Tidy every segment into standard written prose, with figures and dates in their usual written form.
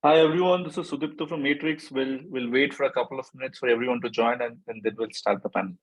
Hi everyone, this is Sudipto from Matrix. We'll wait for a couple of minutes for everyone to join and then we'll start the panel.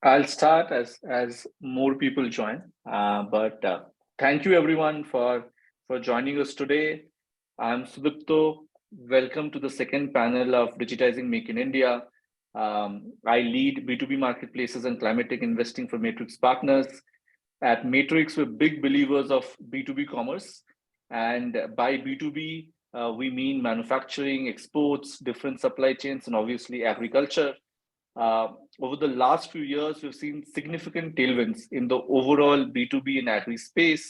I'll start as more people join. But thank you everyone for joining us today. I'm Sudipto. Welcome to the second panel of Digitizing Make in India. I lead B2B marketplaces and climate tech investing for Matrix Partners. At Matrix, we're big believers of B2B commerce. And by B2B, we mean manufacturing, exports, different supply chains, and obviously agriculture. Uh, Over the last few years, we've seen significant tailwinds in the overall B2B and agri space,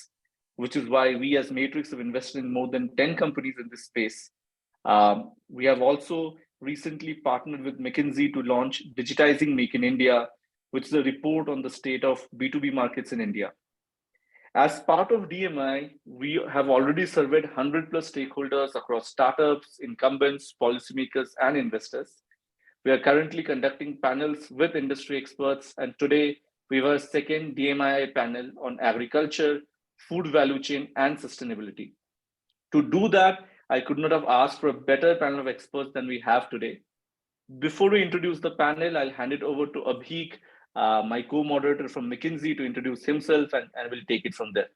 which is why we as Matrix have invested in more than 10 companies in this space. We have also recently partnered with McKinsey to launch Digitizing Make in India, which is a report on the state of B2B markets in India. As part of DMI, we have already surveyed 100 plus stakeholders across startups, incumbents, policymakers, and investors. We are currently conducting panels with industry experts, and today we have a second DMI panel on agriculture, food value chain, and sustainability. To do that, I could not have asked for a better panel of experts than we have today. Before we introduce the panel, I'll hand it over to Abhik, my co-moderator from McKinsey, to introduce himself, and we'll take it from there.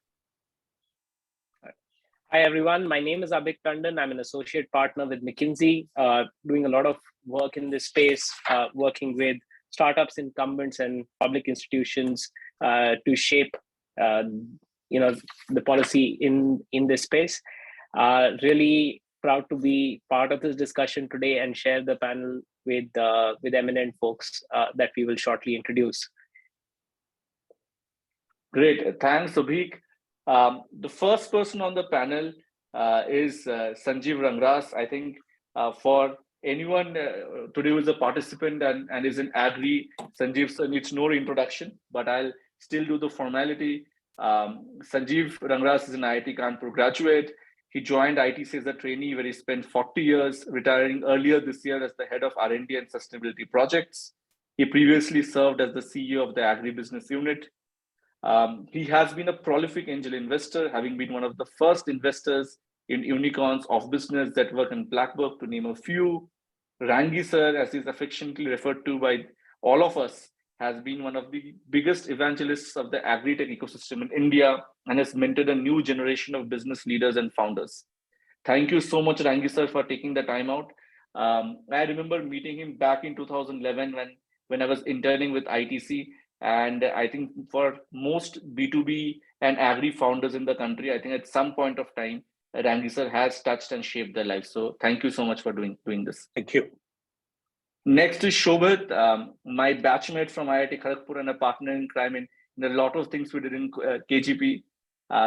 Hi, everyone. My name is Abhik Tandon. I'm an associate partner with McKinsey, doing a lot of work in this space, working with startups, incumbents, and public institutions to shape, the policy in this space. Really proud to be part of this discussion today and share the panel with eminent folks that we will shortly introduce. Great. Thanks, Abhik. The first person on the panel is Sanjiv Rangrass. I think for anyone today who is a participant and is in Agri, Sanjiv needs no introduction, but I'll still do the formality. Sanjiv Rangrass is an IIT Kanpur graduate. He joined ITC as a trainee where he spent 40 years, retiring earlier this year as the head of R&D and sustainability projects. He previously served as the CEO of the Agri business unit. He has been a prolific angel investor, having been one of the first investors in unicorns of business that work in Blackbook, to name a few. Rangi sir, as he's affectionately referred to by all of us, has been one of the biggest evangelists of the agri-tech ecosystem in India and has mentored a new generation of business leaders and founders. Thank you so much, Rangi sir, for taking the time out. I remember meeting him back in 2011 when I was interning with ITC. And I think for most B2B and agri founders in the country, I think at some point of time, Rangi sir has touched and shaped their life. So thank you so much for doing this. Thank you. Next is Shobhit, my batchmate from IIT Kharagpur and a partner in crime in a lot of things we did in KGP.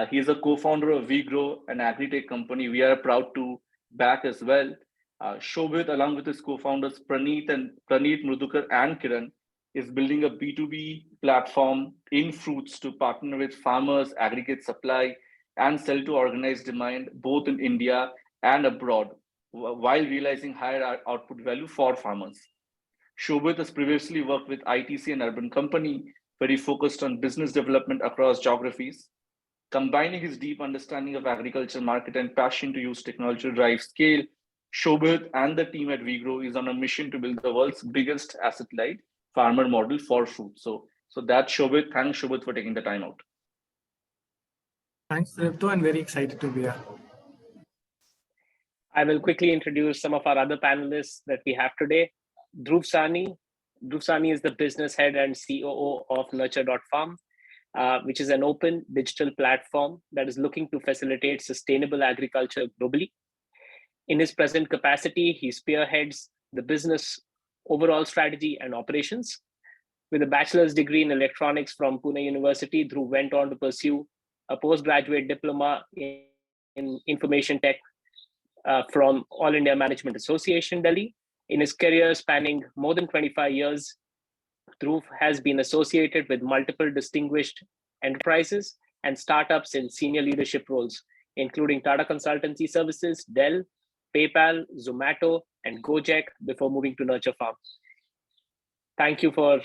He is a co-founder of WeGrow, an agri-tech company we are proud to back as well. Shobhit, along with his co-founders Praneet, Mrudukar, and Kiran, is building a B2B platform in fruits to partner with farmers, aggregate supply, and sell to organized demand both in India and abroad, while realizing higher output value for farmers. Shobhit has previously worked with ITC and Urban Company, where he focused on business development across geographies. Combining his deep understanding of agriculture market and passion to use technology to drive scale, Shobhit and the team at Vigro is on a mission to build the world's biggest asset-light farmer model for food. So that's Shobhit. Thanks, Shobhit, for taking the time out. Thanks, Ripto, and very excited to be here. I will quickly introduce some of our other panelists that we have today. Dhruv Sawhney. Dhruv Sawhney is the business head and COO of Nurture.farm, which is an open digital platform that is looking to facilitate sustainable agriculture globally. In his present capacity, he spearheads the business overall strategy and operations. With a bachelor's degree in electronics from Pune University, Dhruv went on to pursue a postgraduate diploma in information tech from All India Management Association, Delhi. In his career spanning more than 25 years, Dhruv has been associated with multiple distinguished enterprises and startups in senior leadership roles, including Tata Consultancy Services, Dell, PayPal, Zomato, and Gojek before moving to Nurture Farm. Thank you for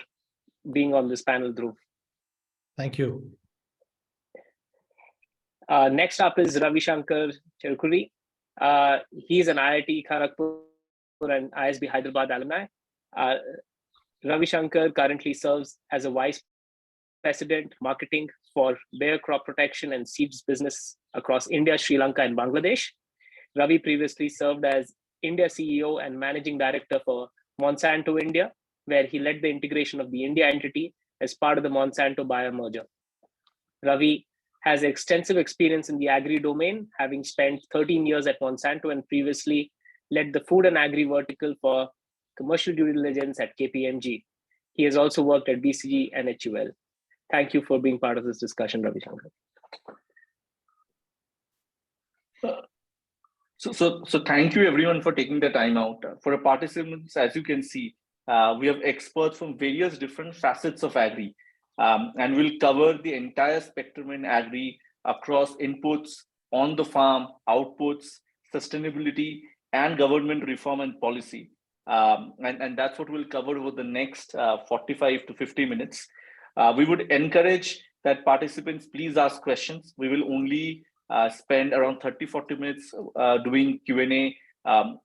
being on this panel, Dhruv. Thank you. Next up is Ravishankar Cherukuri. He's an IIT Kharagpur and ISB Hyderabad alumni. Ravishankar currently serves as a vice president marketing for Bayer crop protection and seeds business across India, Sri Lanka, and Bangladesh. Ravi previously served as India CEO and managing director for Monsanto India, where he led the integration of the India entity as part of the Monsanto-Bayer merger. Ravi has extensive experience in the Agri domain, having spent 13 years at Monsanto and previously led the food and Agri vertical for commercial due diligence at KPMG. He has also worked at BCG and HUL. Thank you for being part of this discussion, Ravishankar. So thank you everyone for taking the time out. For our participants, as you can see, we have experts from various different facets of Agri, and we'll cover the entire spectrum in Agri across inputs, on the farm, outputs, sustainability, and government reform and policy. And that's what we'll cover over the next 45 to 50 minutes. We would encourage that participants please ask questions. We will only spend around 30-40 minutes doing Q&A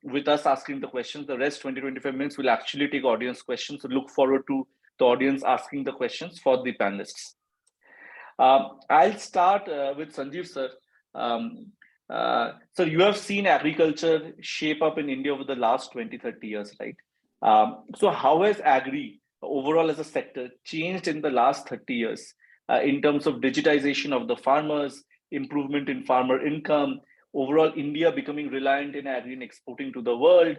with us asking the questions. The rest 20-25 minutes will actually take audience questions. So look forward to the audience asking the questions for the panelists. I'll start with Sanjiv sir. So you have seen agriculture shape up in India over the last 20-30 years, right? So how has Agri overall as a sector changed in the last 30 years in terms of digitization of the farmers, improvement in farmer income, overall India becoming reliant in Agri and exporting to the world,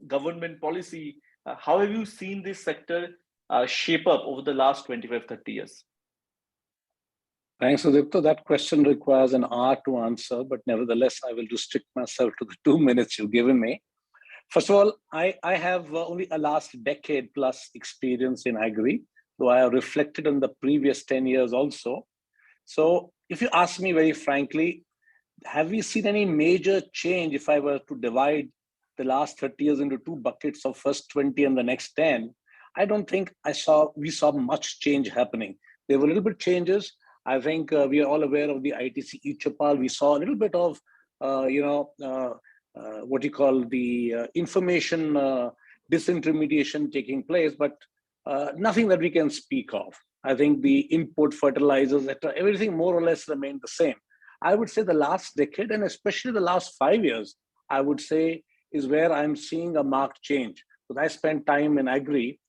government policy? How have you seen this sector shape up over the last 25-30 years? Thanks, Udipto. That question requires an hour to answer, but nevertheless, I will restrict myself to the 2 minutes you've given me. First of all, I have only a last decade plus experience in Agri, though I have reflected on the previous 10 years also. So if you ask me very frankly, have we seen any major change if I were to divide the last 30 years into two buckets of first 20 and the next 10? I don't think we saw much change happening. There were little bit changes. I think we are all aware of the ITC e-Chapal. We saw a little bit of, what you call the information disintermediation taking place, but nothing that we can speak of. I think the input fertilizers, etc., everything more or less remained the same. I would say the last decade, and especially the last 5 years, I would say is where I'm seeing a marked change. Because I spent time in Agri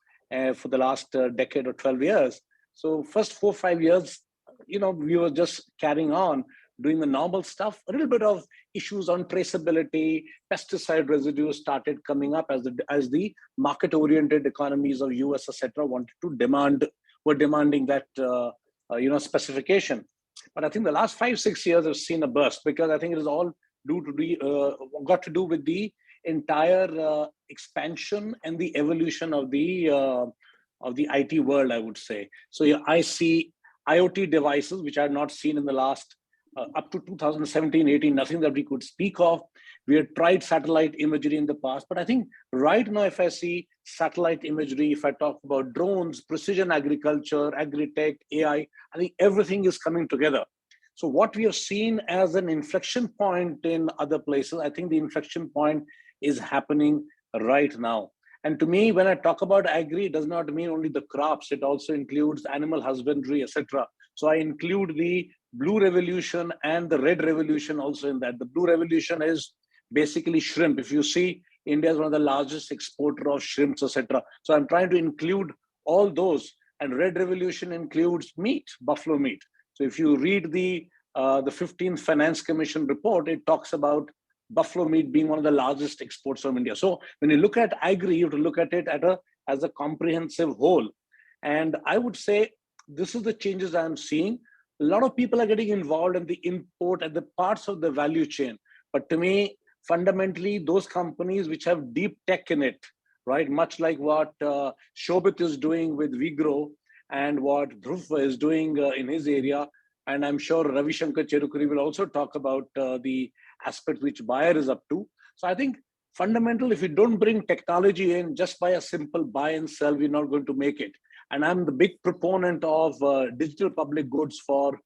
for the last decade or 12 years. So first 4 or 5 years, we were just carrying on doing the normal stuff. A little bit of issues on traceability, pesticide residues started coming up as the market-oriented economies of US, etc., were demanding that specification. But I think the last 5-6 years have seen a burst, because I think it is all got to do with the entire expansion and the evolution of the IT world, I would say. So I see IoT devices, which I had not seen in the last up to 2017-18, nothing that we could speak of. We had tried satellite imagery in the past, but I think right now, if I see satellite imagery, if I talk about drones, precision agriculture, agri-tech, AI, I think everything is coming together. So what we have seen as an inflection point in other places, I think the inflection point is happening right now. And to me, when I talk about agri, it does not mean only the crops. It also includes animal husbandry, etc. So I include the blue revolution and the red revolution also in that. The blue revolution is basically shrimp. If you see, India is one of the largest exporter of shrimps, etc. So I'm trying to include all those. And red revolution includes meat, buffalo meat. So if you read the 15th Finance Commission report, it talks about buffalo meat being one of the largest exports from India. So when you look at agri, you have to look at it as a comprehensive whole. And I would say this is the changes I'm seeing. A lot of people are getting involved in the import and the parts of the value chain. But to me, fundamentally, those companies which have deep tech in it, right? Much like what Shobhit is doing with Vigro and what Dhruv is doing in his area. And I'm sure Ravishankar Cherukuri will also talk about the aspect which buyer is up to. So I think fundamental, if you don't bring technology in just by a simple buy and sell, we're not going to make it. And I'm the big proponent of digital public goods for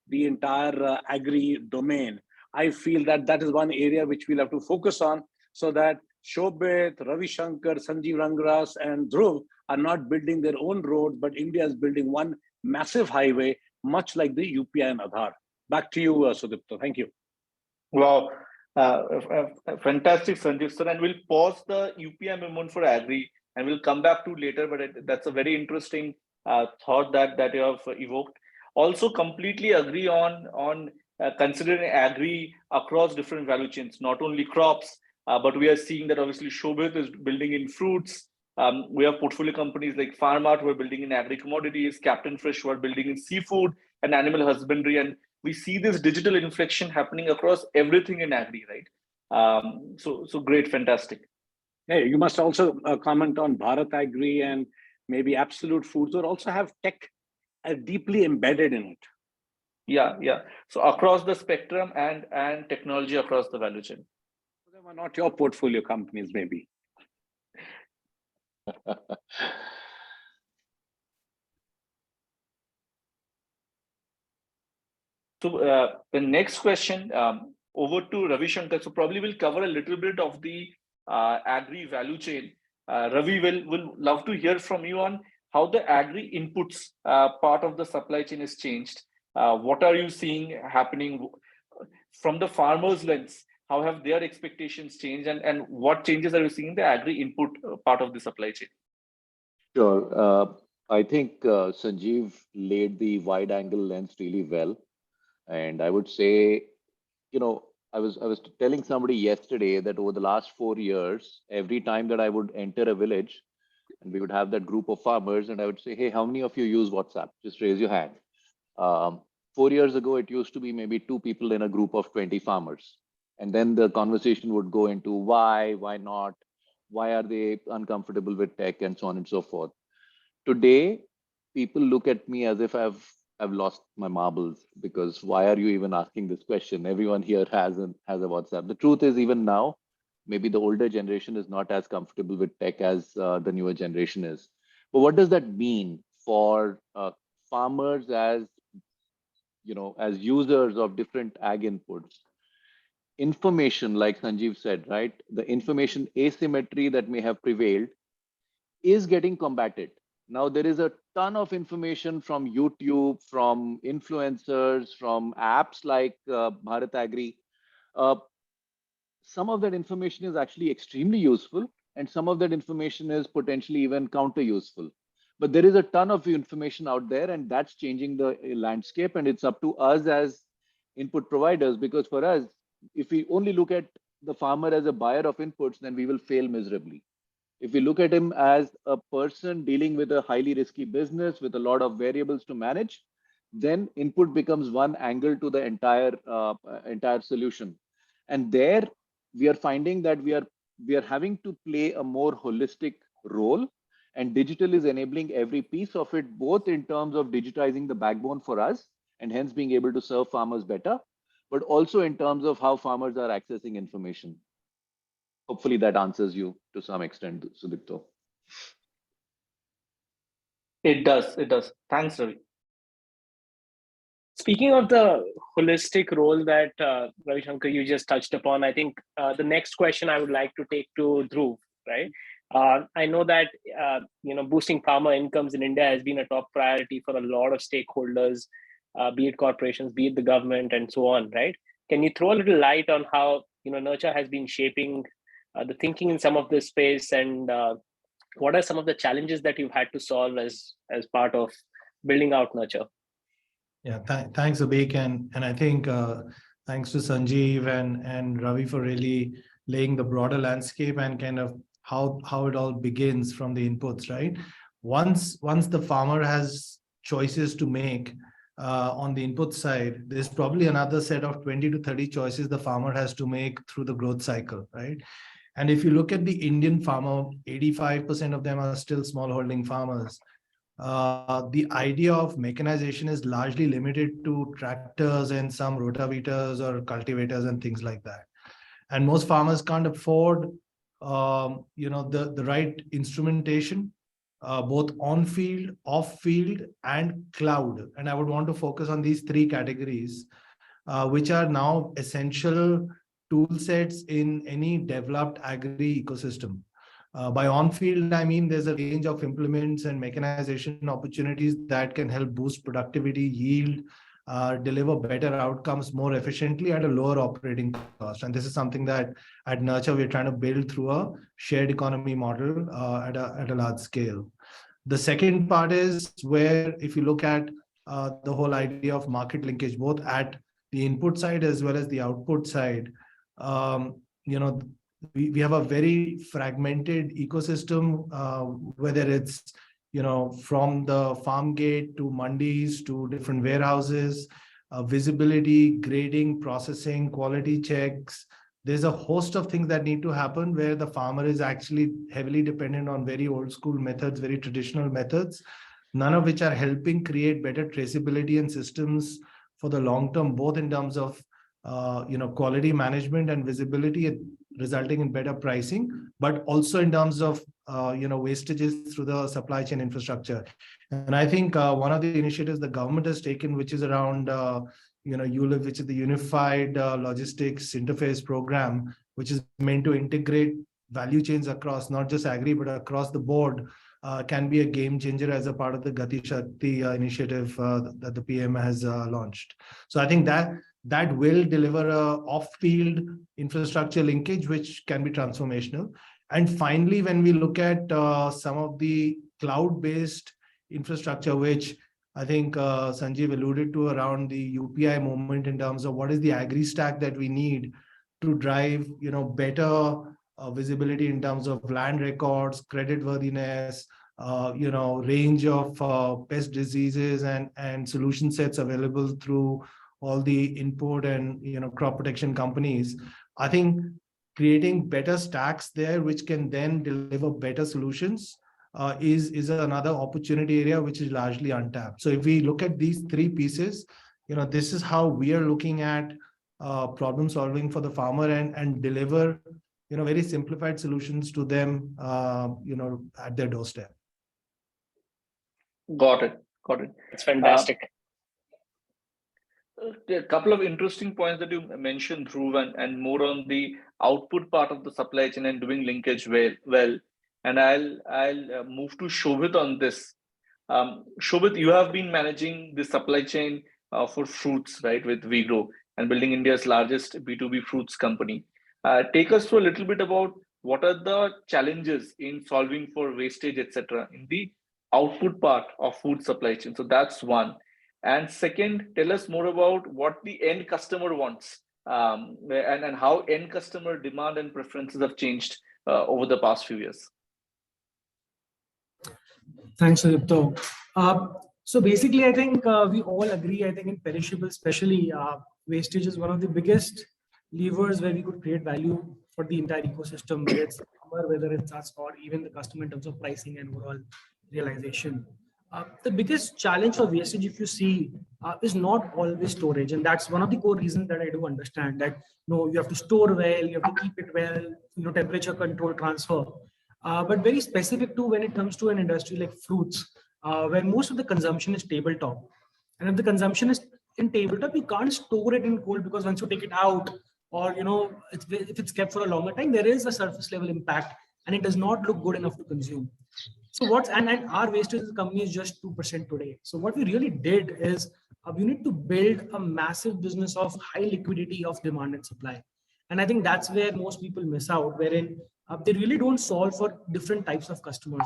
the entire agri domain. I feel that that is one area which we'll have to focus on so that Shobhit, Ravishankar, Sanjiv Rangrass, and Dhruv are not building their own road, but India is building one massive highway, much like the UPI and Aadhaar. Back to you, Sudipta. Thank you. Wow. Fantastic, Sanjeev sir. And we'll pause the UPI movement for agri and we'll come back to later, but that's a very interesting thought that you have evoked. Also completely agree on considering agri across different value chains, not only crops, but we are seeing that obviously Shobhit is building in fruits. We have portfolio companies like Farmart who are building in agri commodities, Captain Fresh who are building in seafood and animal husbandry. And we see this digital inflection happening across everything in agri, right? So great, fantastic. Hey, you must also comment on Bharat Agri and maybe Absolute Foods, or also have tech deeply embedded in it. Yeah. So across the spectrum and technology across the value chain. They were not your portfolio companies, maybe. So the next question, over to Ravi Shankar. So probably we'll cover a little bit of the agri value chain. Ravi will love to hear from you on how the agri inputs part of the supply chain has changed. What are you seeing happening from the farmers' lens? How have their expectations changed, and what changes are you seeing in the agri input part of the supply chain? Sure. I think Sanjeev laid the wide angle lens really well. And I would say, I was telling somebody yesterday that over the last 4 years, every time that I would enter a village and we would have that group of farmers, and I would say, hey, how many of you use WhatsApp? Just raise your hand. 4 years ago, it used to be maybe 2 people in a group of 20 farmers. And then the conversation would go into why not, why are they uncomfortable with tech, and so on and so forth. Today, people look at me as if I've lost my marbles, because why are you even asking this question? Everyone here has a WhatsApp. The truth is, even now, maybe the older generation is not as comfortable with tech as the newer generation is. But what does that mean for farmers as users of different ag inputs? Information, like Sanjeev said, right? The information asymmetry that may have prevailed is getting combated. Now, there is a ton of information from YouTube, from influencers, from apps like Bharat Agri. Some of that information is actually extremely useful, and some of that information is potentially even counter useful. But there is a ton of information out there, and that's changing the landscape. And it's up to us as input providers, because for us, if we only look at the farmer as a buyer of inputs, then we will fail miserably. If we look at him as a person dealing with a highly risky business with a lot of variables to manage, then input becomes one angle to the entire solution. And there we are finding that we are having to play a more holistic role, and digital is enabling every piece of it, both in terms of digitizing the backbone for us and hence being able to serve farmers better, but also in terms of how farmers are accessing information. Hopefully that answers you to some extent, Sudipto. It does. It does. Thanks, Ravi. Speaking of the holistic role that Ravishankar, you just touched upon, I think the next question I would like to take to Dhruv, right? I know that boosting farmer incomes in India has been a top priority for a lot of stakeholders, be it corporations, be it the government, and so on, right? Can you throw a little light on how Nurture has been shaping the thinking in some of this space, and what are some of the challenges that you've had to solve as part of building out Nurture? Yeah, thanks, Abhik. And I think thanks to Sanjiv and Ravi for really laying the broader landscape and kind of how it all begins from the inputs, right? Once the farmer has choices to make on the input side, there's probably another set of 20 to 30 choices the farmer has to make through the growth cycle, right? And if you look at the Indian farmer, 85% of them are still smallholding farmers. The idea of mechanization is largely limited to tractors and some rotavators or cultivators and things like that. And most farmers can't afford, the right instrumentation, both on field, off field, and cloud. And I would want to focus on these three categories, which are now essential tool sets in any developed agri ecosystem. By on-field, I mean there's a range of implements and mechanization opportunities that can help boost productivity, yield, deliver better outcomes more efficiently at a lower operating cost. And this is something that at Nurture, we're trying to build through a shared economy model at a large scale. The second part is where, if you look at the whole idea of market linkage, both at the input side as well as the output side, we have a very fragmented ecosystem, whether it's from the farm gate to mandis to different warehouses, visibility, grading, processing, quality checks. There's a host of things that need to happen where the farmer is actually heavily dependent on very old school methods, very traditional methods, none of which are helping create better traceability and systems for the long term, both in terms of quality management and visibility, resulting in better pricing, but also in terms of wastages through the supply chain infrastructure. And I think one of the initiatives the government has taken, which is around ULIF, which is the Unified Logistics Interface Program, which is meant to integrate value chains across not just agri but across the board, can be a game changer as a part of the Gati Shakti initiative that the PM has launched. So I think that will deliver a off-field infrastructure linkage, which can be transformational. And finally, when we look at some of the cloud-based infrastructure, which I think Sanjiv alluded to around the UPI movement in terms of what is the agri stack that we need to drive, better visibility in terms of land records, creditworthiness, range of pest diseases and solution sets available through all the input and crop protection companies. I think creating better stacks there, which can then deliver better solutions, is another opportunity area which is largely untapped. So if we look at these three pieces, this is how we are looking at problem solving for the farmer and deliver very simplified solutions to them at their doorstep. Got it. It's fantastic. A couple of interesting points that you mentioned, Dhruv, and more on the output part of the supply chain and doing linkage well. And I'll move to Shobhit on this. Shobhit, you have been managing the supply chain for fruits, right, with Vigro and building India's largest B2B fruits company. Take us through a little bit about what are the challenges in solving for wastage, etc., in the output part of food supply chain. So that's one. And second, tell us more about what the end customer wants, and how end customer demand and preferences have changed over the past few years. Thanks, Sudipto. So basically, I think we all agree, I think in perishables, especially wastage is one of the biggest levers where we could create value for the entire ecosystem, whether it's us or even the customer in terms of pricing and overall realization. The biggest challenge for wastage, if you see, is not always storage, and that's one of the core reasons that I do understand that you have to store well, you have to keep it well, temperature control, transfer. But very specific to when it comes to an industry like fruits, where most of the consumption is tabletop, and if the consumption is in tabletop, you can't store it in cold because once you take it out, or if it's kept for a longer time, there is a surface level impact, and it does not look good enough to consume. So and our wastage as a company is just 2% today. So what we really did is we need to build a massive business of high liquidity of demand and supply. And I think that's where most people miss out, wherein they really don't solve for different types of customers.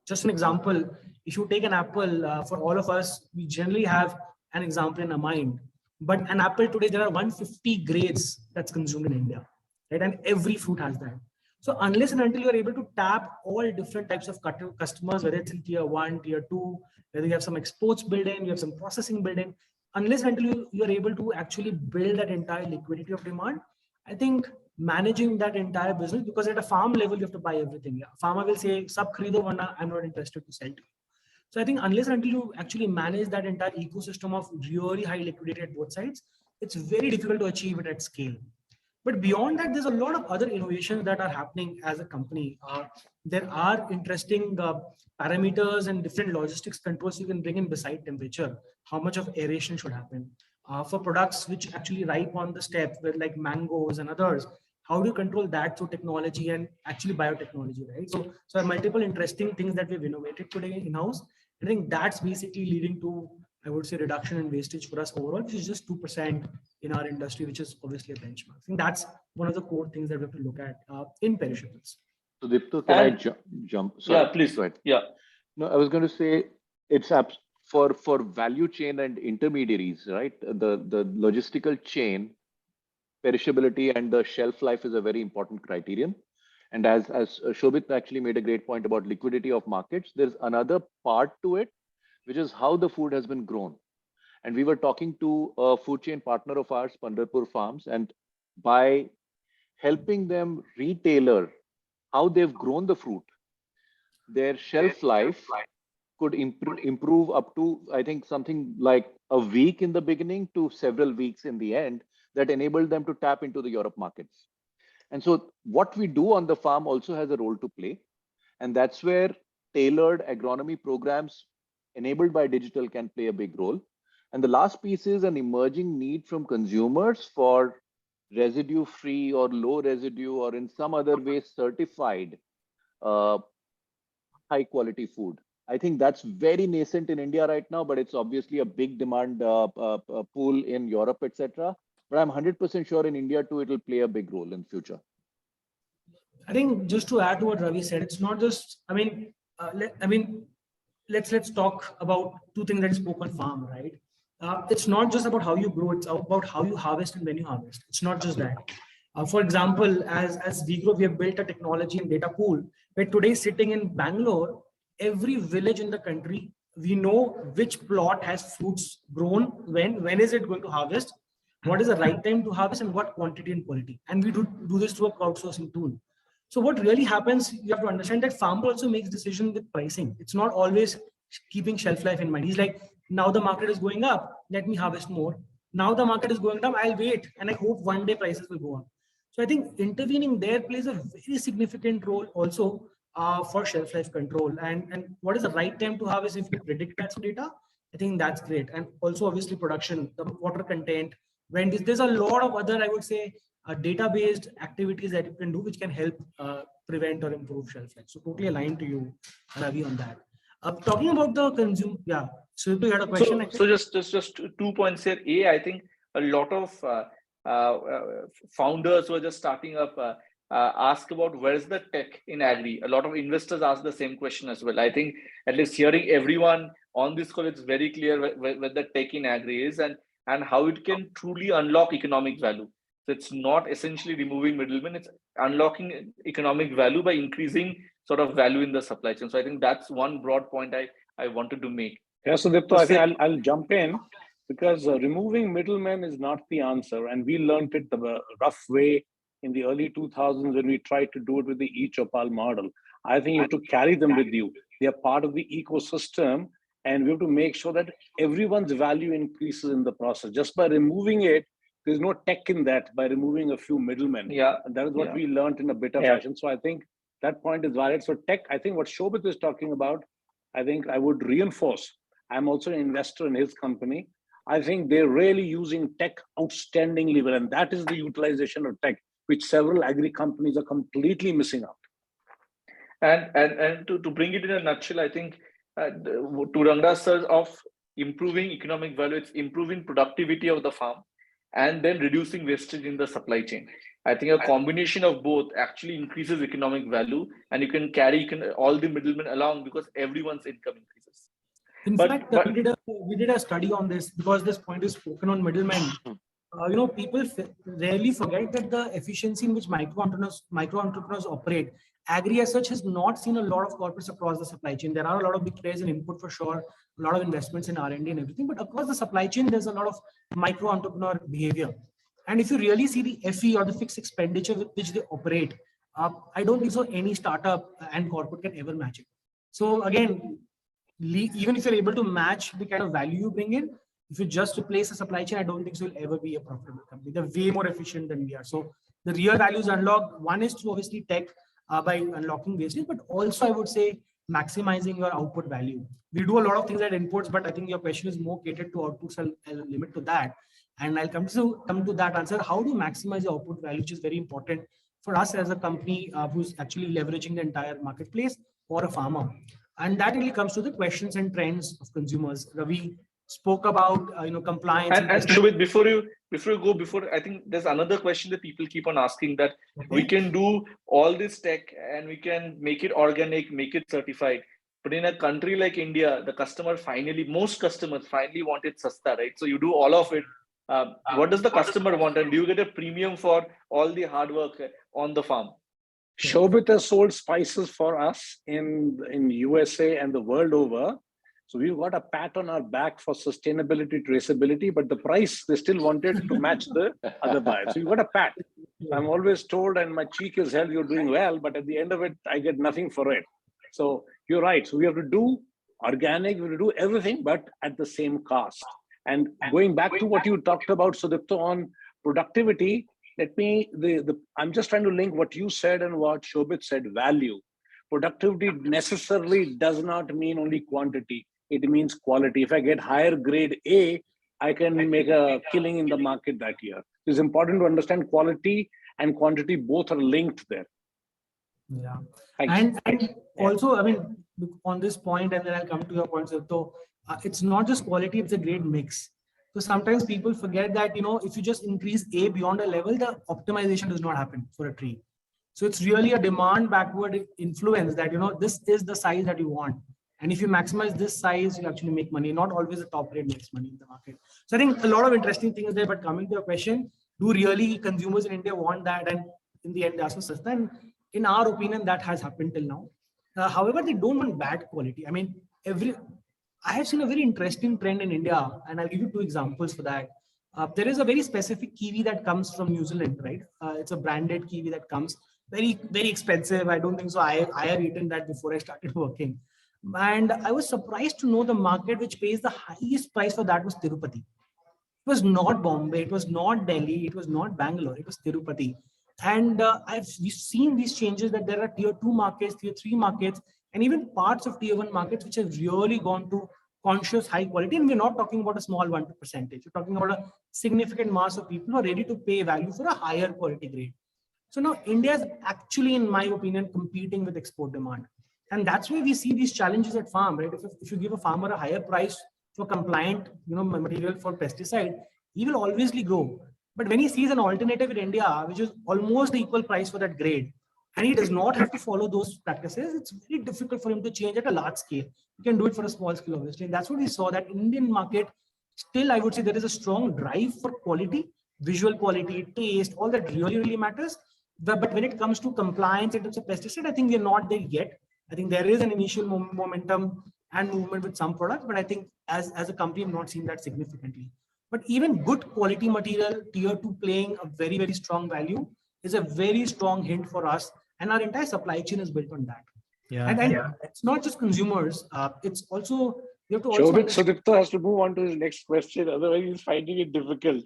Just an example, if you take an apple, for all of us, we generally have an example in our mind. But an apple today, there are 150 grades that's consumed in India, right? And every fruit has that. So unless and until you are able to tap all different types of customers, whether it's in tier 1, tier 2, whether you have some exports built in, you have some processing built in, unless and until you are able to actually build that entire liquidity of demand, I think managing that entire business, because at a farm level, you have to buy everything. Yeah. Farmer will say, "Sab kharido, varna I'm not interested to sell to you." So I think unless and until you actually manage that entire ecosystem of really high liquidity at both sides, it's very difficult to achieve it at scale. But beyond that, there's a lot of other innovations that are happening as a company. There are interesting parameters and different logistics controls you can bring in beside temperature. How much of aeration should happen? For products which actually ripe on the step, with like mangoes and others, how do you control that through technology and actually biotechnology, right? So there are multiple interesting things that we've innovated today in-house. I think that's basically leading to, I would say, reduction in wastage for us overall, which is just 2% in our industry, which is obviously a benchmark. I think that's one of the core things that we have to look at in perishables. So Dipto, can I jump? Sorry, yeah, please. Go ahead. Yeah. No, I was going to say it's for value chain and intermediaries, right? The logistical chain, perishability and the shelf life is a very important criterion. And as Shobhit actually made a great point about liquidity of markets, there's another part to it, which is how the food has been grown. And we were talking to a food chain partner of ours, Pandharpur Farms, and by helping them retailer how they've grown the fruit, their shelf life could improve up to, I think, something like a week in the beginning to several weeks in the end, that enabled them to tap into the Europe markets. And so what we do on the farm also has a role to play. And that's where tailored agronomy programs enabled by digital can play a big role. And the last piece is an emerging need from consumers for residue-free or low residue or in some other way certified high-quality food. I think that's very nascent in India right now, but it's obviously a big demand pool in Europe, etc. But I'm 100% sure in India too, it will play a big role in future. I think just to add to what Ravi said, it's not just, let's talk about two things that spoke on farm, right? It's not just about how you grow, it's about how you harvest and when you harvest. It's not just that. For example, as we grow, we have built a technology and data pool where today sitting in Bangalore, every village in the country, we know which plot has fruits grown, when is it going to harvest, what is the right time to harvest, and what quantity and quality. And we do this through a crowdsourcing tool. So what really happens, you have to understand that farmer also makes decisions with pricing. It's not always keeping shelf life in mind. He's like, now the market is going up, let me harvest more. Now the market is going down, I'll wait and I hope one day prices will go up. So I think intervening there plays a very significant role also for shelf life control. And what is the right time to harvest if you predict that data? I think that's great. And also obviously production, the water content, when there's a lot of other, I would say, data-based activities that you can do, which can help prevent or improve shelf life. So totally aligned to you, Ravi, on that. Talking about the consumer, yeah. So you had a question. So just 2 points here. I think a lot of founders who are just starting up ask about where's the tech in agri. A lot of investors ask the same question as well. I think at least hearing everyone on this call, it's very clear where the tech in agri is and how it can truly unlock economic value. So it's not essentially removing middlemen, it's unlocking economic value by increasing sort of value in the supply chain. So I think that's one broad point I wanted to make. Yeah, so Dipto, I think I'll jump in because removing middlemen is not the answer. And we learned it the rough way in the early 2000s when we tried to do it with the e-Chopal model. I think you have to carry them with you. They are part of the ecosystem, and we have to make sure that everyone's value increases in the process. Just by removing it, there's no tech in that, by removing a few middlemen. Yeah. And that is what we learned in a better fashion. So I think that point is valid. So tech, I think what Shobhit is talking about, I think I would reinforce. I'm also an investor in his company. I think they're really using tech outstandingly well. And that is the utilization of tech, which several agri companies are completely missing out. And to bring it in a nutshell, I think to Rangrass says of improving economic value, it's improving productivity of the farm and then reducing wastage in the supply chain. I think a combination of both actually increases economic value, and you can carry all the middlemen along because everyone's income increases. In fact, we did a study on this because this point is spoken on middlemen. People rarely forget that the efficiency in which micro entrepreneurs operate, agri as such has not seen a lot of corporates across the supply chain. There are a lot of big players in input for sure, a lot of investments in R&D and everything, but across the supply chain, there's a lot of micro entrepreneur behavior. And if you really see the FE or the fixed expenditure with which they operate, I don't think so any startup and corporate can ever match it. So again, even if you're able to match the kind of value you bring in, if you just replace the supply chain, I don't think so will ever be a profitable company. They're way more efficient than we are. So the real values unlocked, one is through obviously tech by unlocking wastage, but also I would say maximizing your output value. We do a lot of things at inputs, but I think your question is more catered to outputs. I'll limit to that. And I'll come to that answer. How do you maximize your output value, which is very important for us as a company who's actually leveraging the entire marketplace or a farmer. And that really comes to the questions and trends of consumers. Ravi spoke about compliance. And Shobhit, before you go, I think there's another question that people keep on asking, that we can do all this tech and we can make it organic, make it certified. But in a country like India, most customers finally want it sasta, right? So you do all of it. What does the customer want? And do you get a premium for all the hard work on the farm? Shobhit has sold spices for us in USA and the world over. So we've got a pat on our back for sustainability, traceability, but the price, they still wanted to match the other buyers. So you've got a pat. I'm always told, and my cheek is held, you're doing well, but at the end of it, I get nothing for it. So you're right. So we have to do organic, we have to do everything, but at the same cost. And going back to what you talked about, Sudipto, on productivity, I'm just trying to link what you said and what Shobhit said, value. Productivity necessarily does not mean only quantity. It means quality. If I get higher grade A, I can make a killing in the market that year. It's important to understand quality and quantity both are linked there. Yeah. And also, I mean, on this point, and then I'll come to your point, so it's not just quality, it's a great mix. So sometimes people forget that, if you just increase A beyond a level, the optimization does not happen for a tree. So it's really a demand backward influence that, this is the size that you want. And if you maximize this size, you actually make money. Not always the top rate makes money in the market. So I think a lot of interesting things there, but coming to your question, do really consumers in India want that? And in the end, they also sasta. And in our opinion, that has happened till now. However, they don't want bad quality. I mean, I have seen a very interesting trend in India, and I'll give you two examples for that. There is a very specific kiwi that comes from New Zealand, right? It's a branded kiwi that comes very, very expensive. I don't think so. I have eaten that before I started working. And I was surprised to know the market which pays the highest price for that was Tirupati. It was not Bombay, it was not Delhi, it was not Bangalore, it was Tirupati. And we've seen these changes that there are tier 2 markets, tier 3 markets, and even parts of tier 1 markets which have really gone to conscious high quality. And we're not talking about a small 1% percentage. We're talking about a significant mass of people who are ready to pay value for a higher quality grade. So now India is actually, in my opinion, competing with export demand. And that's why we see these challenges at farm, right? If you give a farmer a higher price for compliant, material for pesticide, he will always grow. But when he sees an alternative in India, which is almost the equal price for that grade, and he does not have to follow those practices, it's very difficult for him to change at a large scale. He can do it for a small scale, obviously. And that's what we saw, that Indian market, still, I would say there is a strong drive for quality, visual quality, taste, all that really, really matters. But when it comes to compliance in terms of pesticide, I think we're not there yet. I think there is an initial momentum and movement with some products, but I think as a company, I'm not seeing that significantly. But even good quality material, tier 2 playing a very, very strong value is a very strong hint for us. And our entire supply chain is built on that. Yeah. And it's not just consumers. It's also, you have to also Shobhit understand. Sudipta has to move on to his next question, otherwise he's finding it difficult.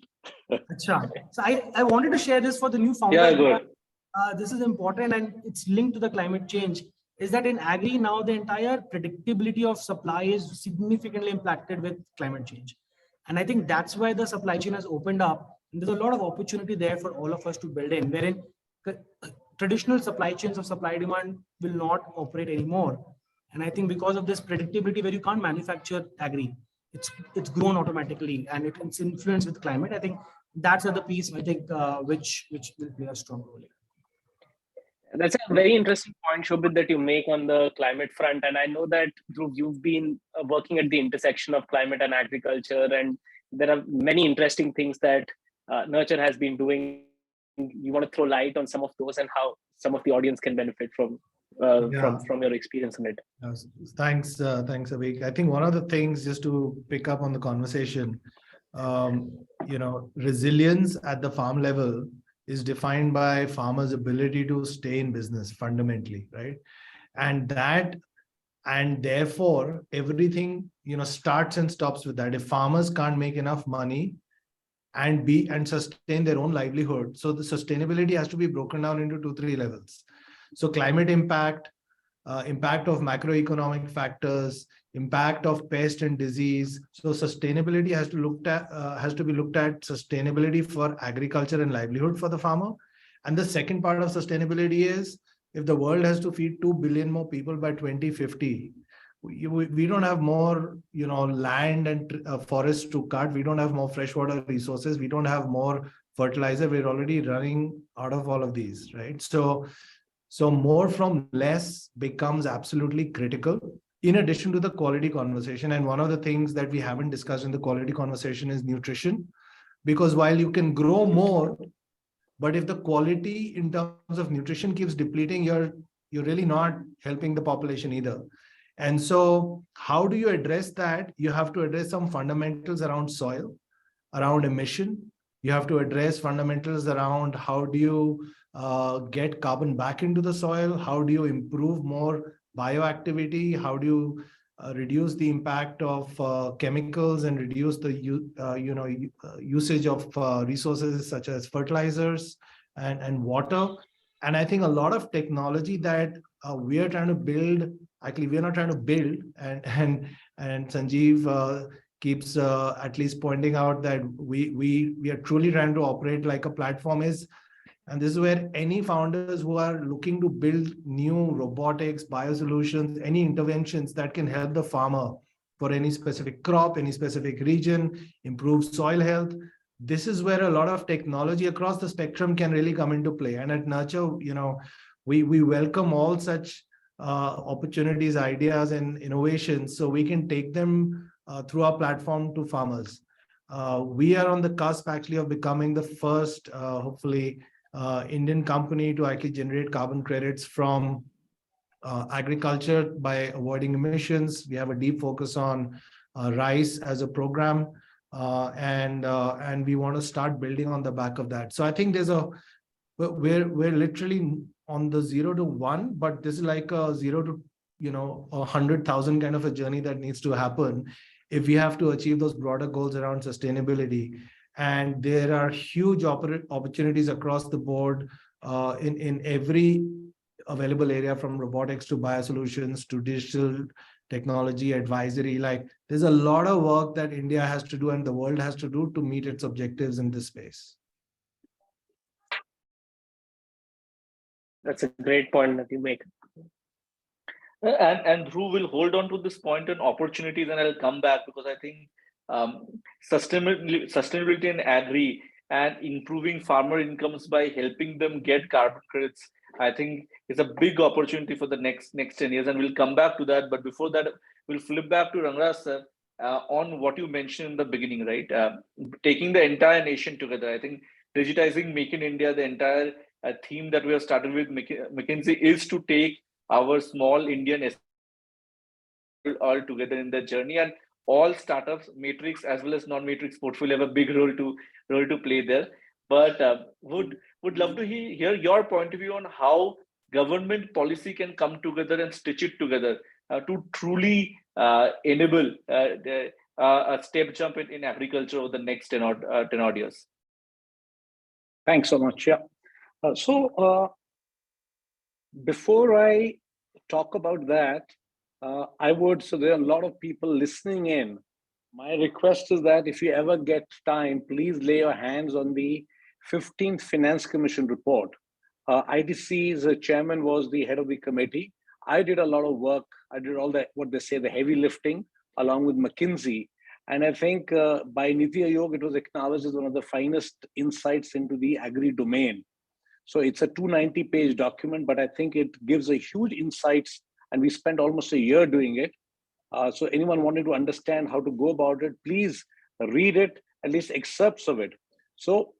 Acha. So I wanted to share this for the new Yeah, founders. good. This is important and it's linked to the climate change. Is that in agri now the entire predictability of supply is significantly impacted with climate change. And I think that's why the supply chain has opened up. And there's a lot of opportunity there for all of us to build in, wherein traditional supply chains of supply demand will not operate anymore. And I think because of this predictability where you can't manufacture agri, it's grown automatically and it's influenced with climate. I think that's the piece I think which will play a strong role. That's a very interesting point, Shobhit, that you make on the climate front. And I know that, Dhruv, you've been working at the intersection of climate and agriculture, and there are many interesting things that Nurture has been doing. You want to throw light on some of those and how some of the audience can benefit from your experience in it. Thanks, Avik. I think one of the things, just to pick up on the conversation, resilience at the farm level is defined by farmers' ability to stay in business fundamentally, right? And therefore everything starts and stops with that. If farmers can't make enough money and sustain their own livelihood, so the sustainability has to be broken down into 2-3 levels. So climate impact, impact of macroeconomic factors, impact of pest and disease. So sustainability has to be looked at sustainability for agriculture and livelihood for the farmer. And the second part of sustainability is, if the world has to feed 2 billion more people by 2050, we don't have more land and forests to cut. We don't have more freshwater resources. We don't have more fertilizer. We're already running out of all of these, right? So more from less becomes absolutely critical, in addition to the quality conversation. And one of the things that we haven't discussed in the quality conversation is nutrition, because while you can grow more, but if the quality in terms of nutrition keeps depleting, you're really not helping the population either. And so how do you address that? You have to address some fundamentals around soil, around emission. You have to address fundamentals around how do you get carbon back into the soil? How do you improve more bioactivity? How do you reduce the impact of chemicals and reduce the usage of resources such as fertilizers and water? And I think a lot of technology that we are trying to build, actually we're not trying to build, and Sanjiv keeps at least pointing out that we are truly trying to operate like a platform is. And this is where any founders who are looking to build new robotics, biosolutions, any interventions that can help the farmer for any specific crop, any specific region, improve soil health, this is where a lot of technology across the spectrum can really come into play. And at Nurture, we welcome all such opportunities, ideas, and innovations, so we can take them through our platform to farmers. We are on the cusp actually of becoming the first, hopefully, Indian company to actually generate carbon credits from agriculture by avoiding emissions. We have a deep focus on rice as a program, and we want to start building on the back of that. So I think we're literally on the 0 to 1, but this is like a 0 to 100,000 kind of a journey that needs to happen if we have to achieve those broader goals around sustainability. And there are huge opportunities across the board in every available area, from robotics to biosolutions to digital technology advisory. Like, there's a lot of work that India has to do and the world has to do to meet its objectives in this space. That's a great point that you make. And Dhruv will hold on to this point on opportunities, and I'll come back, because I think sustainability in agri and improving farmer incomes by helping them get carbon credits, I think is a big opportunity for the next 10 years, and we'll come back to that. But before that, we'll flip back to Rangrass sir on what you mentioned in the beginning, right? Taking the entire nation together. I think digitizing Make in India, the entire theme that we have started with McKinsey, is to take our small Indian all together in the journey, and all startups, matrix as well as non-matrix portfolio, have a big role to play there. But would love to hear your point of view on how government policy can come together and stitch it together to truly enable a step jump in agriculture over the next 10 odd years? Thanks so much. Yeah. Before I talk about that, so there are a lot of people listening in. My request is that if you ever get time, please lay your hands on the 15th Finance Commission report. ITC's chairman was the head of the committee. I did a lot of work. I did all what they say, the heavy lifting, along with McKinsey. And I think by Niti Aayog, it was acknowledged as one of the finest insights into the agri domain. So it's a 290-page document, but I think it gives a huge insights, and we spent almost a year doing it. So anyone wanting to understand how to go about it, please read it, at least excerpts of it. So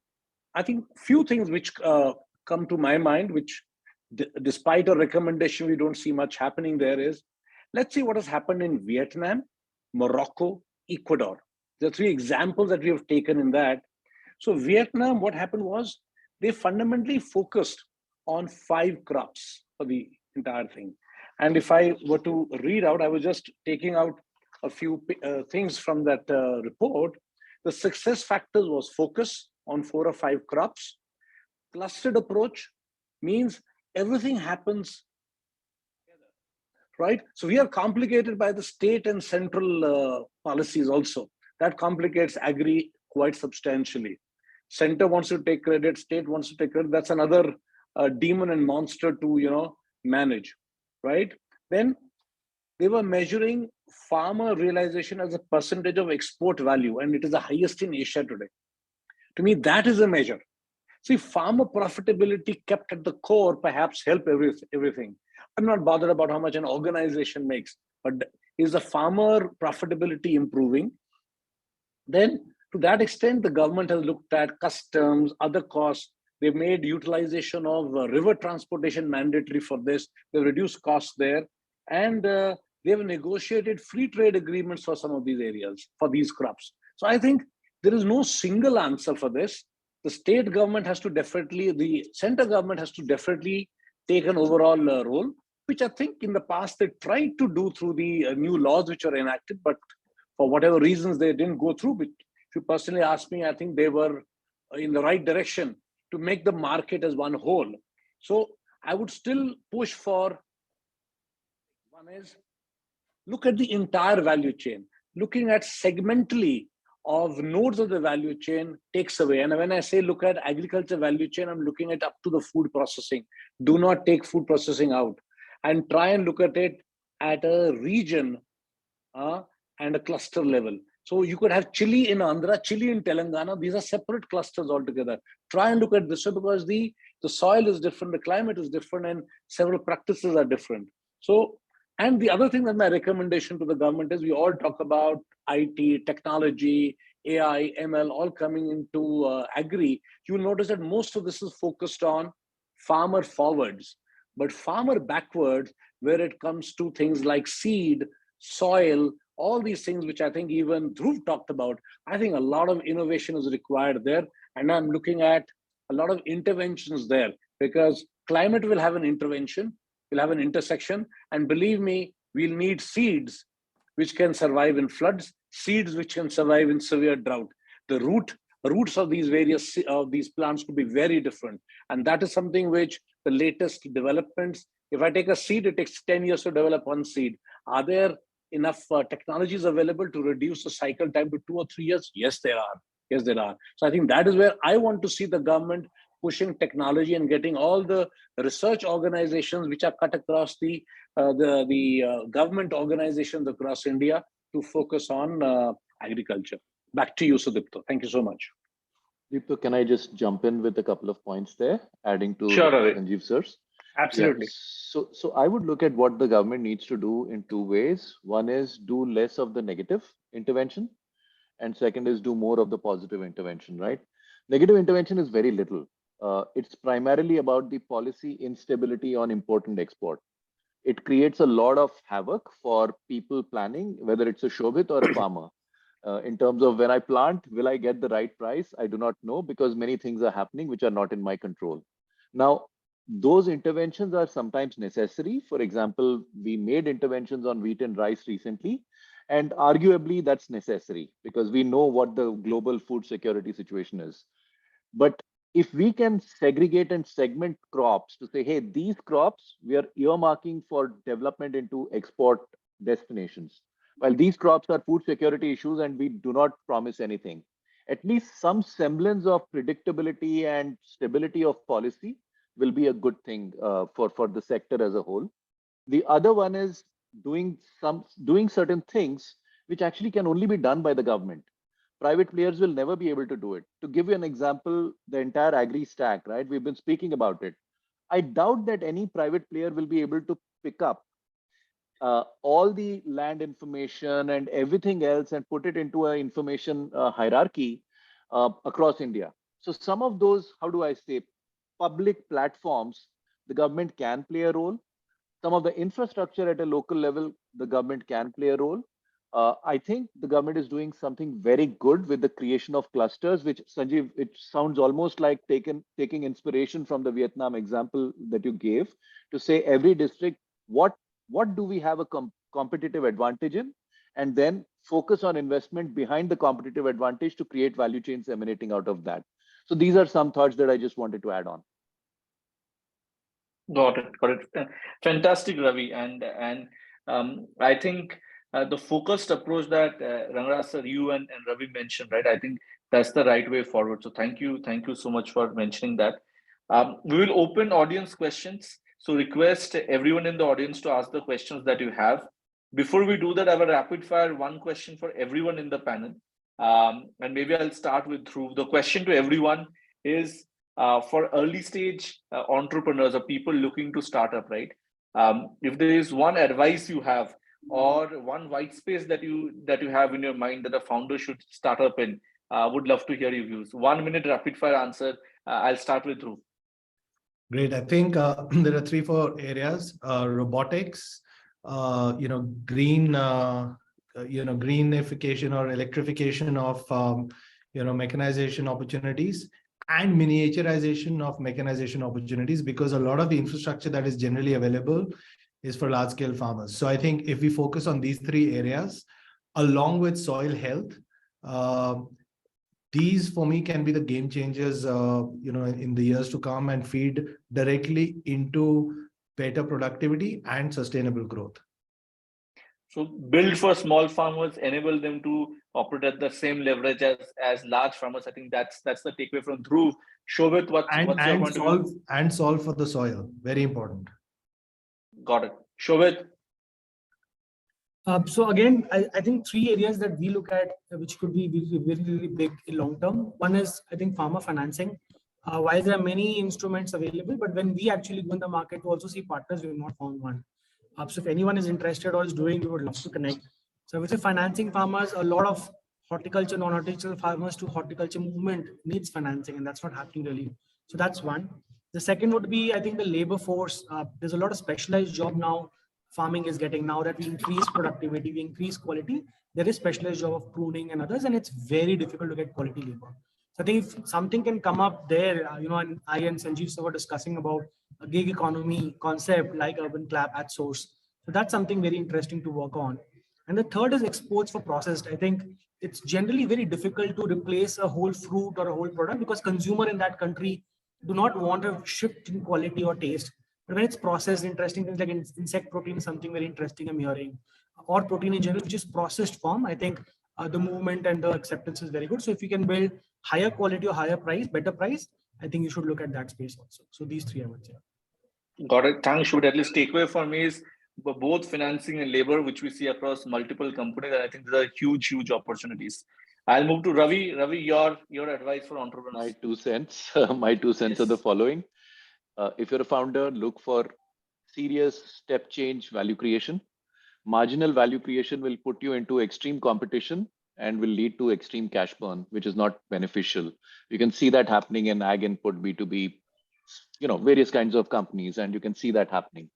I think few things which come to my mind, which despite a recommendation, we don't see much happening there is, let's see what has happened in Vietnam, Morocco, Ecuador. There are 3 examples that we have taken in that. So Vietnam, what happened was they fundamentally focused on 5 crops for the entire thing. And if I were to read out, I was just taking out a few things from that report. The success factors was focus on 4 or 5 crops. Clustered approach means everything happens together, right? So we are complicated by the state and central policies also. That complicates agri quite substantially. Center wants to take credit, state wants to take credit. That's another demon and monster to manage, right? Then they were measuring farmer realization as a percentage of export value, and it is the highest in Asia today. To me, that is a measure. See, farmer profitability kept at the core perhaps help everything. I'm not bothered about how much an organization makes, but is the farmer profitability improving? Then to that extent, the government has looked at customs, other costs. They've made utilization of river transportation mandatory for this. They've reduced costs there. And they've negotiated free trade agreements for some of these areas, for these crops. So I think there is no single answer for this. The state government has to the center government has to definitely take an overall role, which I think in the past they tried to do through the new laws which are enacted, but for whatever reasons they didn't go through. But if you personally ask me, I think they were in the right direction to make the market as one whole. So I would still push for, one is, look at the entire value chain. Looking at segmentally of nodes of the value chain takes away. And when I say look at agriculture value chain, I'm looking at up to the food processing. Do not take food processing out, and try and look at it at a region and a cluster level. So you could have chili in Andhra, chili in Telangana. These are separate clusters altogether. Try and look at this way, because the soil is different, the climate is different, and several practices are different. So, and the other thing that my recommendation to the government is, we all talk about IT, technology, AI, ML, all coming into agri. You will notice that most of this is focused on farmer forwards, but farmer backwards, where it comes to things like seed, soil, all these things, which I think even Dhruv talked about. I think a lot of innovation is required there. And I'm looking at a lot of interventions there, because climate will have an intervention, will have an intersection. And believe me, we'll need seeds which can survive in floods, seeds which can survive in severe drought. The roots of these various these plants could be very different. And that is something which the latest developments, if I take a seed, it takes 10 years to develop one seed. Are there enough technologies available to reduce the cycle time to 2 or 3 years? Yes, there are. Yes, there are. So I think that is where I want to see the government pushing technology and getting all the research organizations which are cut across the government organizations across India to focus on agriculture. Back to you, Sudipto. Thank you so much. Deepto, can I just jump in with a couple of points there, adding to Sure, Ravi. Sanjeev sir's? Absolutely. Yeah. So I would look at what the government needs to do in 2 ways. One is do less of the negative intervention, and second is do more of the positive intervention, right? Negative intervention is very little. It's primarily about the policy instability on import and export. It creates a lot of havoc for people planning, whether it's a Shobhit or a farmer. In terms of when I plant, will I get the right price? I do not know, because many things are happening which are not in my control. Now, those interventions are sometimes necessary. For example, we made interventions on wheat and rice recently, and arguably that's necessary because we know what the global food security situation is. But if we can segregate and segment crops to say, hey, these crops we are earmarking for development into export destinations, while these crops are food security issues and we do not promise anything, at least some semblance of predictability and stability of policy will be a good thing for the sector as a whole. The other one is doing certain things which actually can only be done by the government. Private players will never be able to do it. To give you an example, the entire agri stack, right? We've been speaking about it. I doubt that any private player will be able to pick up all the land information and everything else and put it into an information hierarchy across India. So some of those, how do I say, public platforms, the government can play a role. Some of the infrastructure at a local level, the government can play a role. I think the government is doing something very good with the creation of clusters, which Sanjeev, it sounds almost like taking inspiration from the Vietnam example that you gave to say every district, what do we have a competitive advantage in, and then focus on investment behind the competitive advantage to create value chains emanating out of that. So these are some thoughts that I just wanted to add on. Got it. Got it. Fantastic, Ravi. And I think the focused approach that Rangrass sir, you and Ravi mentioned, right? I think that's the right way forward. So thank you so much for mentioning that. We will open audience questions. So request everyone in the audience to ask the questions that you have. Before we do that, I have a rapid fire one question for everyone in the panel. And maybe I'll start with Dhruv. The question to everyone is, for early stage entrepreneurs or people looking to start up, right? If there is one advice you have or one white space that you have in your mind that a founder should start up in, would love to hear your views. 1 minute rapid fire answer. I'll start with Dhruv. Great. I think there are 3-4 areas: robotics, greenification or electrification of mechanization opportunities, and miniaturization of mechanization opportunities, because a lot of the infrastructure that is generally available is for large scale farmers. So I think if we focus on these 3 areas along with soil health, these for me can be the game changers in the years to come and feed directly into better productivity and sustainable growth. So build for small farmers, enable them to operate at the same leverage as large farmers. I think that's the takeaway from Dhruv. Shobhit, what's your point of view? And solve for the soil. Very important. Got it. Shobhit? So again, I think 3 areas that we look at, which could be very, really big in long term. One is, I think, farmer financing. While there are many instruments available, but when we actually go in the market to also see partners, we have not found one. So if anyone is interested or is doing, we would love to connect. So with the financing farmers, a lot of horticulture, non-horticultural farmers to horticulture movement needs financing, and that's not happening really. So that's one. The second would be, I think, the labor force. There's a lot of specialized job now farming is getting. Now that we increase productivity, we increase quality, there is specialized job of pruning and others, and it's very difficult to get quality labor. So I think if something can come up there, and I and Sanjeev sir were discussing about a gig economy concept like Urban Clap at source. So that's something very interesting to work on. And the third is exports for processed. I think it's generally very difficult to replace a whole fruit or a whole product because consumer in that country do not want a shift in quality or taste. But when it's processed, interesting things like insect protein is something very interesting I'm hearing, or protein in general, which is processed form. I think the movement and the acceptance is very good. So if you can build higher quality or higher price, better price, I think you should look at that space also. So these 3 I would say. Got it. Thanks, Shobhit. At least takeaway for me is both financing and labor, which we see across multiple companies. And I think these are huge opportunities. I'll move to Ravi. Ravi, your advice for entrepreneurs. My 2 cents. My 2 cents are the following. If you're a founder, look for serious step change value creation. Marginal value creation will put you into extreme competition and will lead to extreme cash burn, which is not beneficial. You can see that happening in ag input, B2B, various kinds of companies, and you can see that happening.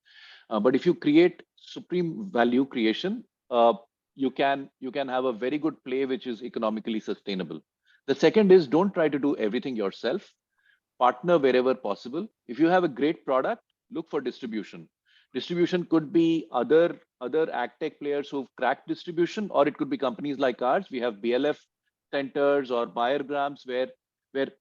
But if you create supreme value creation, you can have a very good play, which is economically sustainable. The second is, don't try to do everything yourself. partner wherever possible. If you have a great product, look for distribution. Distribution could be other ag tech players who've cracked distribution, or it could be companies like ours. We have BLF centers or buyergrams where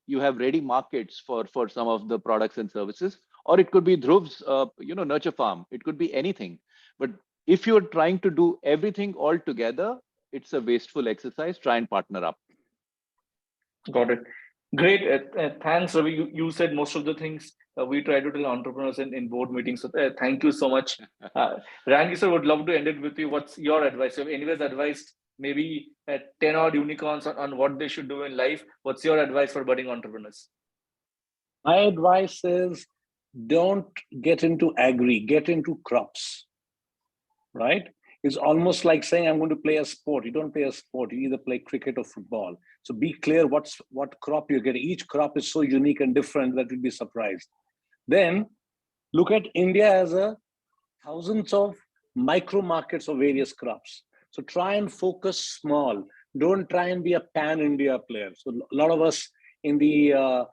you have ready markets for some of the products and services, or it could be Dhruv's nurture farm. It could be anything. But if you're trying to do everything all together, it's a wasteful exercise. Try and partner up. Got it. Great. Thanks, Ravi. You said most of the things we try to tell entrepreneurs in board meetings. So thank you so much. Rangi sir, would love to end it with you. What's your advice? You've anyways advised maybe 10 odd unicorns on what they should do in life. What's your advice for budding entrepreneurs? My advice is don't get into agri, get into crops, right? It's almost like saying, I'm going to play a sport. You don't play a sport. You either play cricket or football. So be clear what crop you're getting. Each crop is so unique and different that you'd be surprised. Then look at India as thousands of micro markets of various crops. So try and focus small. Don't try and be a pan-India player. So a lot of us in the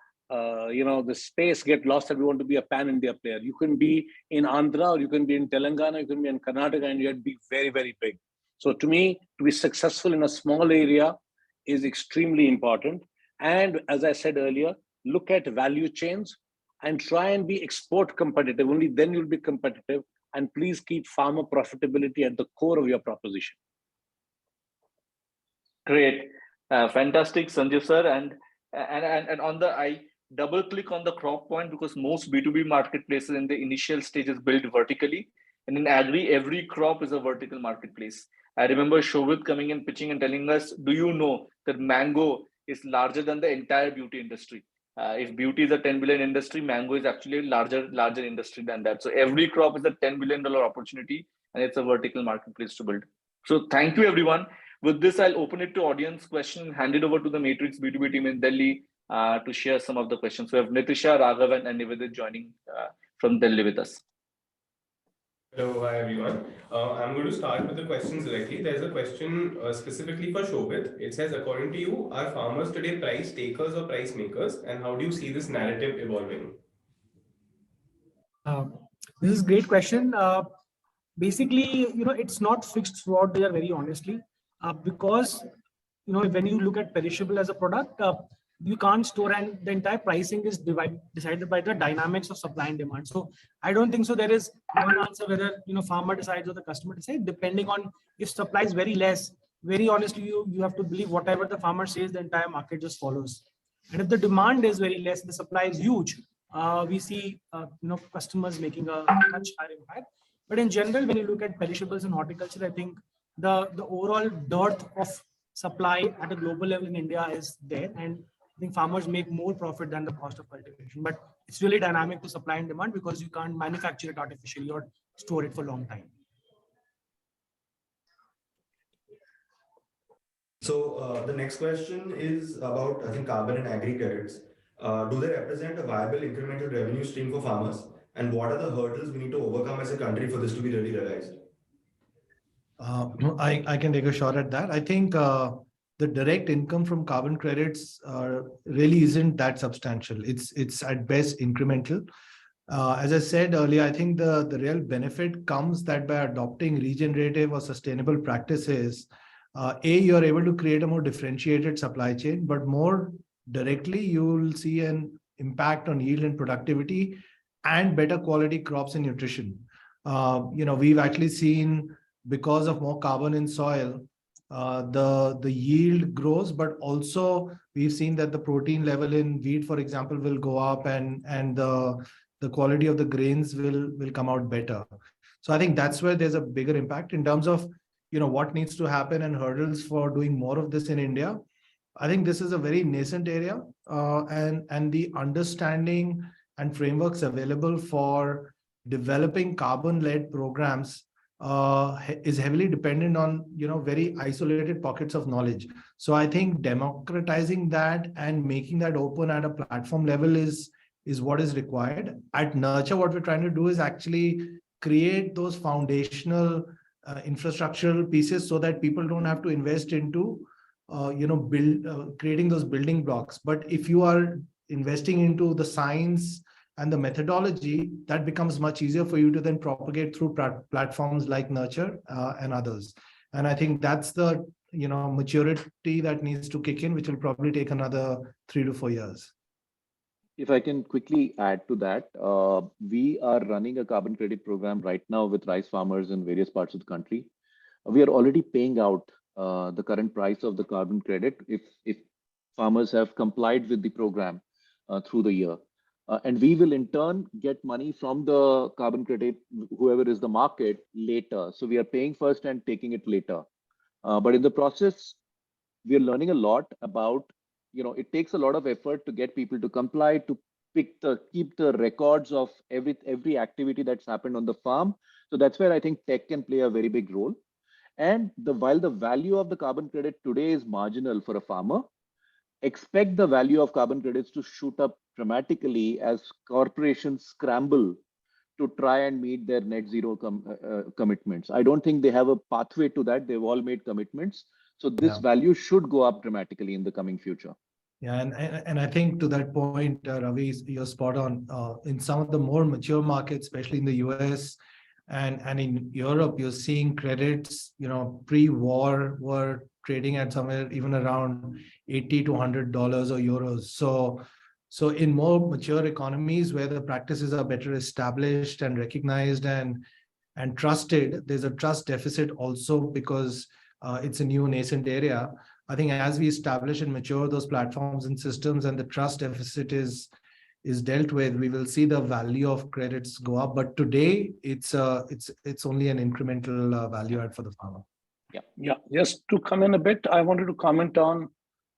space get lost that we want to be a pan-India player. You can be in Andhra, or you can be in Telangana, you can be in Karnataka, and yet be very, very big. So to me, to be successful in a small area is extremely important. And as I said earlier, look at value chains and try and be export competitive. Only then you'll be competitive. And please keep farmer profitability at the core of your proposition. Great. Fantastic, Sanjiv sir. And on I double click on the crop point, because most B2B marketplaces in the initial stages build vertically. And in Agri, every crop is a vertical marketplace. I remember Shobhit coming and pitching and telling us, do you know that mango is larger than the entire beauty industry? If beauty is a 10 billion industry, mango is actually a larger industry than that. So every crop is a $10 billion opportunity, and it's a vertical marketplace to build. So thank you, everyone. With this, I'll open it to audience question, hand it over to the Matrix B2B team in Delhi to share some of the questions. We have Nitisha, Raghav, and Nivedit joining from Delhi with us. Hello, hi everyone. I'm going to start with the questions directly. There's a question specifically for Shobhit. It says, according to you, are farmers today price takers or price makers? And how do you see this narrative evolving? This is a great question. Basically, it's not fixed throughout the year, very honestly, because, when you look at perishable as a product, you can't store, and the entire pricing is decided by the dynamics of supply and demand. So I don't think so there is one answer whether farmer decides or the customer decides, depending on if supply is very less. Very honestly, you have to believe whatever the farmer says, the entire market just follows. And if the demand is very less, the supply is huge, we see customers making a much higher impact. But in general, when you look at perishables and horticulture, I think the overall dearth of supply at a global level in India is there, and I think farmers make more profit than the cost of cultivation. But it's really dynamic to supply and demand, because you can't manufacture it artificially or store it for a long time. So the next question is about, I think, carbon and agri credits. Do they represent a viable incremental revenue stream for farmers? And what are the hurdles we need to overcome as a country for this to be really realized? I can take a shot at that. I think the direct income from carbon credits really isn't that substantial. It's at best incremental. As I said earlier, I think the real benefit comes that by adopting regenerative or sustainable practices, you're able to create a more differentiated supply chain, but more directly, you'll see an impact on yield and productivity and better quality crops and nutrition. We've actually seen, because of more carbon in soil, the yield grows, but also we've seen that the protein level in wheat, for example, will go up, and the quality of the grains will come out better. So I think that's where there's a bigger impact in terms of what needs to happen and hurdles for doing more of this in India. I think this is a very nascent area, and the understanding and frameworks available for developing carbon-led programs is heavily dependent on very isolated pockets of knowledge. So I think democratizing that and making that open at a platform level is what is required. At Nurture, what we're trying to do is actually create those foundational infrastructural pieces so that people don't have to invest into creating those building blocks. But if you are investing into the science and the methodology, that becomes much easier for you to then propagate through platforms like Nurture and others. And I think that's the maturity that needs to kick in, which will probably take another 3 to 4 years. If I can quickly add to that, we are running a carbon credit program right now with rice farmers in various parts of the country. We are already paying out the current price of the carbon credit if farmers have complied with the program through the year. And we will in turn get money from the carbon credit, whoever is the market, later. So we are paying first and taking it later. But in the process, we are learning a lot about, it takes a lot of effort to get people to comply, to keep the records of every activity that's happened on the farm. So that's where I think tech can play a very big role. And while the value of the carbon credit today is marginal for a farmer, expect the value of carbon credits to shoot up dramatically as corporations scramble to try and meet their net zero commitments. I don't think they have a pathway to that. They've all made commitments. So this value should go up dramatically in the coming future. Yeah, and I think to that point, Ravi, you're spot on. In some of the more mature markets, especially in the US and in Europe, you're seeing credits, pre-war were trading at somewhere even around $80 to $100 or euros. So in more mature economies where the practices are better established and recognized and trusted, there's a trust deficit also because it's a new nascent area. I think as we establish and mature those platforms and systems and the trust deficit is dealt with, we will see the value of credits go up. But today it's only an incremental value add for the farmer. Yeah. Just to come in a bit, I wanted to comment on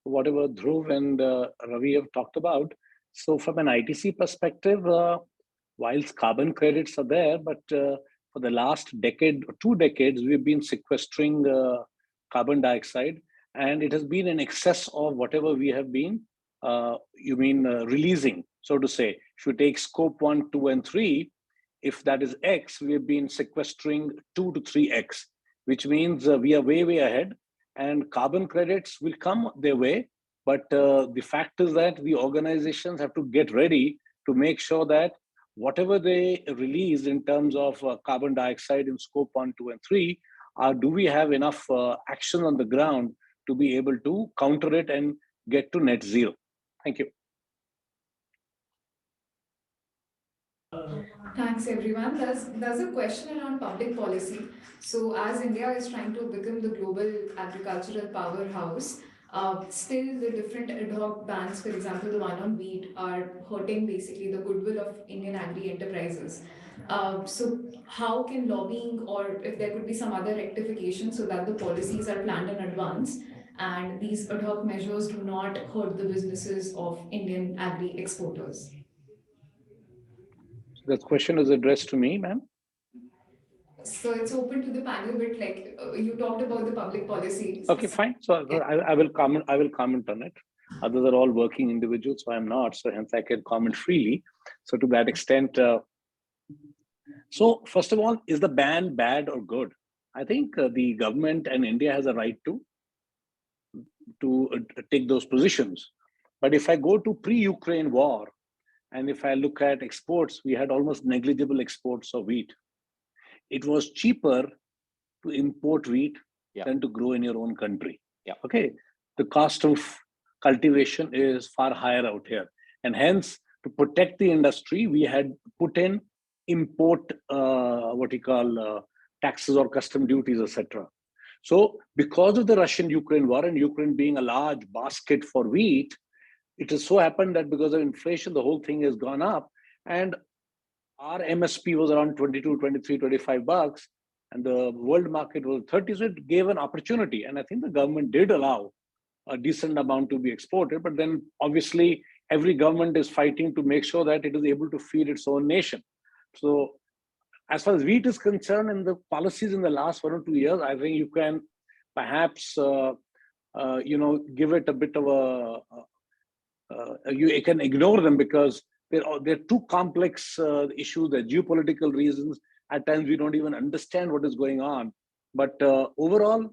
whatever Dhruv and Ravi have talked about. So from an ITC perspective, whilst carbon credits are there, but for the last decade or 2 decades, we've been sequestering carbon dioxide, and it has been in excess of whatever we have been releasing, so to say. If you take scope 1, 2, and 3, if that is X, we have been sequestering 2 to 3X, which means we are way ahead, and carbon credits will come their way. But the fact is that the organizations have to get ready to make sure that whatever they release in terms of carbon dioxide in scope 1, 2, and 3, do we have enough action on the ground to be able to counter it and get to net zero? Thank you. Thanks, everyone. There's a question around public policy. So as India is trying to become the global agricultural powerhouse, still the different ad hoc bans, for example, the one on wheat, are hurting basically the goodwill of Indian agri enterprises. So how can lobbying, or if there could be some other rectification so that the policies are planned in advance and these ad hoc measures do not hurt the businesses of Indian agri exporters? That question is addressed to me, ma'am. So it's open to the panel, but like you talked about the public policy. Okay, fine. So I will comment. I will comment on it. Others are all working individuals, so I'm not. So hence I can comment freely. So to that extent, so first of all, is the ban bad or good? I think the government and India has a right to take those positions. But if I go to pre-Ukraine war, and if I look at exports, we had almost negligible exports of wheat. It was cheaper to import wheat than to grow in your own country. Okay. The cost of cultivation is far higher out here. And hence, to protect the industry, we had put in import, taxes or custom duties, etc. So because of the Russian-Ukraine war and Ukraine being a large basket for wheat, it has so happened that because of inflation, the whole thing has gone up, and our MSP was around 22, 23, 25 bucks, and the world market was 30. So it gave an opportunity. And I think the government did allow a decent amount to be exported. But then obviously every government is fighting to make sure that it is able to feed its own nation. So as far as wheat is concerned, in the policies in the last 1 or 2 years, I think you can perhaps, give it a bit of a, you can ignore them because they're too complex issues. They're geopolitical reasons. At times we don't even understand what is going on. But overall,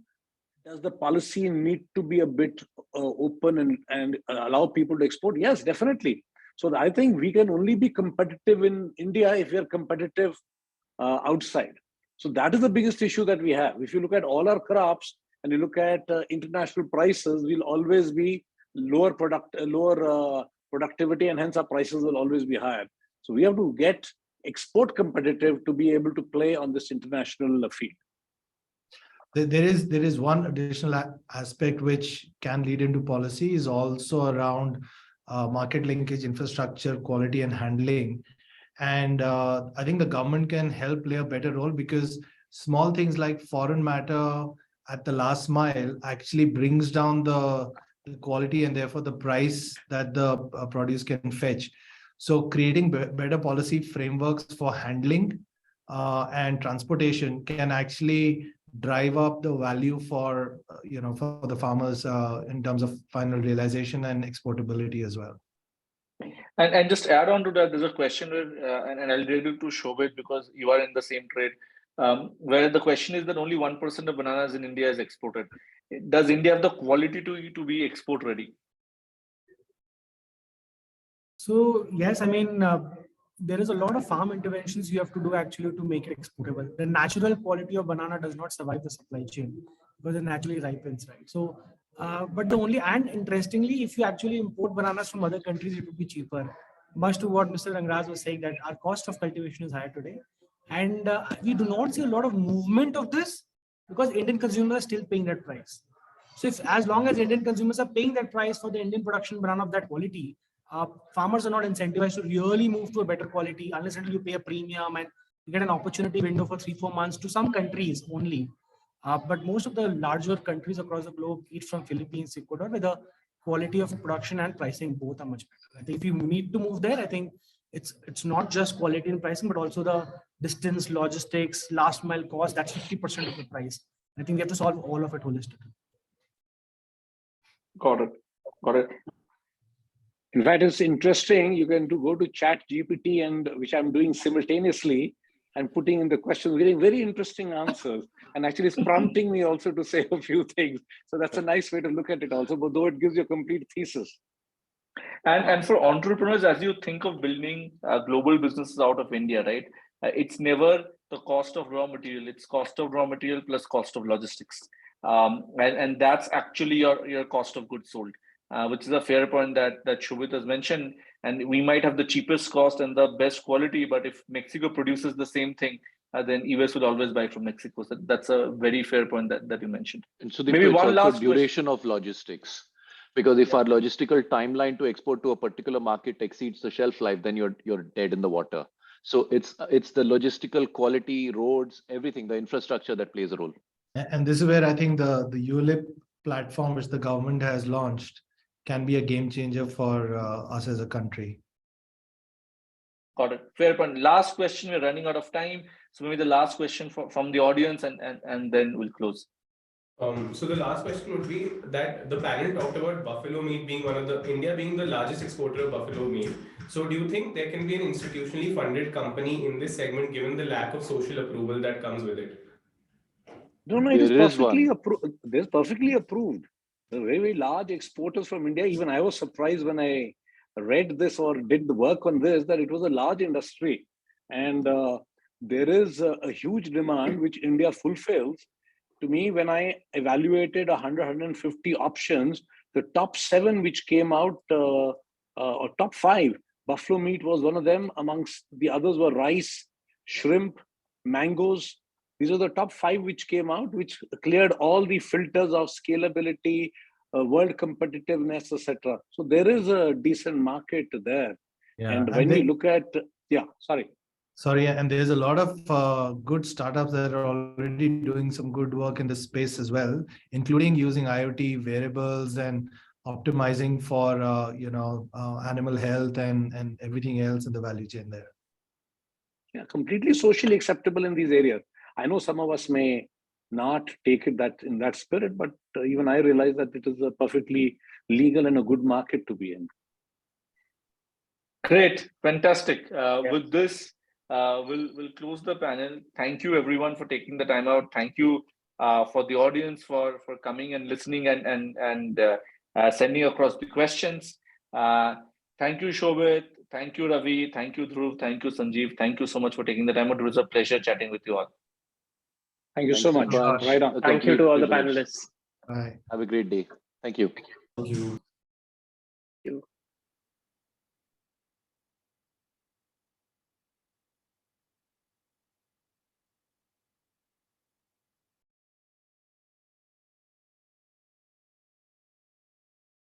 does the policy need to be a bit open and allow people to export? Yes, definitely. So I think we can only be competitive in India if we are competitive outside. So that is the biggest issue that we have. If you look at all our crops and you look at international prices, we'll always be lower productivity, and hence our prices will always be higher. So we have to get export competitive to be able to play on this international field. There is one additional aspect which can lead into policy is also around market linkage, infrastructure, quality and handling. And I think the government can help play a better role, because small things like foreign matter at the last mile actually brings down the quality and therefore the price that the produce can fetch. So creating better policy frameworks for handling and transportation can actually drive up the value for for the farmers in terms of final realization and exportability as well. And just add on to that, there's a question and I'll read it to Shobhit because you are in the same trade, where the question is that only 1% of bananas in India is exported. Does India have the quality to be export ready? So yes, I mean, there is a lot of farm interventions you have to do actually to make it exportable. The natural quality of banana does not survive the supply chain because it naturally ripens, right? So, but and interestingly, if you actually import bananas from other countries, it would be cheaper. Much to what Mr. Rangrass was saying, that our cost of cultivation is higher today. And we do not see a lot of movement of this because Indian consumers are still paying that price. So if as long as Indian consumers are paying that price for the Indian production banana of that quality, farmers are not incentivized to really move to a better quality unless until you pay a premium and you get an opportunity window for 3-4 months to some countries only. But most of the larger countries across the globe, each from Philippines, Ecuador, where the quality of production and pricing both are much better. I think if you need to move there, I think it's not just quality and pricing, but also the distance, logistics, last mile cost. That's 50% of the price. I think we have to solve all of it holistically. Got it. In fact, it's interesting. You can go to Chat GPT, and which I'm doing simultaneously, and putting in the questions, getting very interesting answers, and actually it's prompting me also to say a few things. So that's a nice way to look at it also, but though it gives you a complete thesis. And for entrepreneurs, as you think of building global businesses out of India, right? It's never the cost of raw material. It's cost of raw material plus cost of logistics, and that's actually your cost of goods sold. Which is a fair point that Shobhit has mentioned. And we might have the cheapest cost and the best quality, but if Mexico produces the same thing, then US will always buy from Mexico. So that's a very fair point that you mentioned. And so maybe one last duration of logistics, because if our logistical timeline to export to a particular market exceeds the shelf life, then you're dead in the water. So it's the logistical quality, roads, everything, the infrastructure that plays a role. And this is where I think the ULIP platform, which the government has launched, can be a game changer for us as a country. Got it. Fair point. Last question. We're running out of time. So maybe the last question from the audience and then we'll close. So the last question would be that the panel talked about buffalo meat being India being the largest exporter of buffalo meat. So do you think there can be an institutionally funded company in this segment given the lack of social approval that comes with it? No, it is perfectly approved. There's perfectly approved. The very, very large exporters from India. Even I was surprised when I read this or did the work on this, that it was a large industry. And there is a huge demand which India fulfills. To me, when I evaluated 150 options, the top 7 which came out, or top 5, buffalo meat was one of them. Amongst the others were rice, shrimp, mangoes. These are the top 5 which came out, which cleared all the filters of scalability, world competitiveness, etc. So there is a decent market there. Yeah. And when we look at, Sorry, and there's a lot of good startups that are already doing some good work in this space as well, including using IoT variables and optimizing for animal health and everything else in the value chain there. Yeah, completely socially acceptable in these areas. I know some of us may not take it in that spirit, but even I realize that it is a perfectly legal and a good market to be in. Great, fantastic. With this, we'll close the panel. Thank you everyone for taking the time out. Thank you for the audience for coming and listening and sending across the questions. Thank you, Shobhit. Thank you, Ravi. Thank you, Dhruv. Thank you, Sanjeev. Thank you so much for taking the time. It was a pleasure chatting with you all. Thank you Thanks so a much. bunch. Right on. A Thank you complete to all the privilege. panelists. Bye. Have a great day. Thank you. Thank you.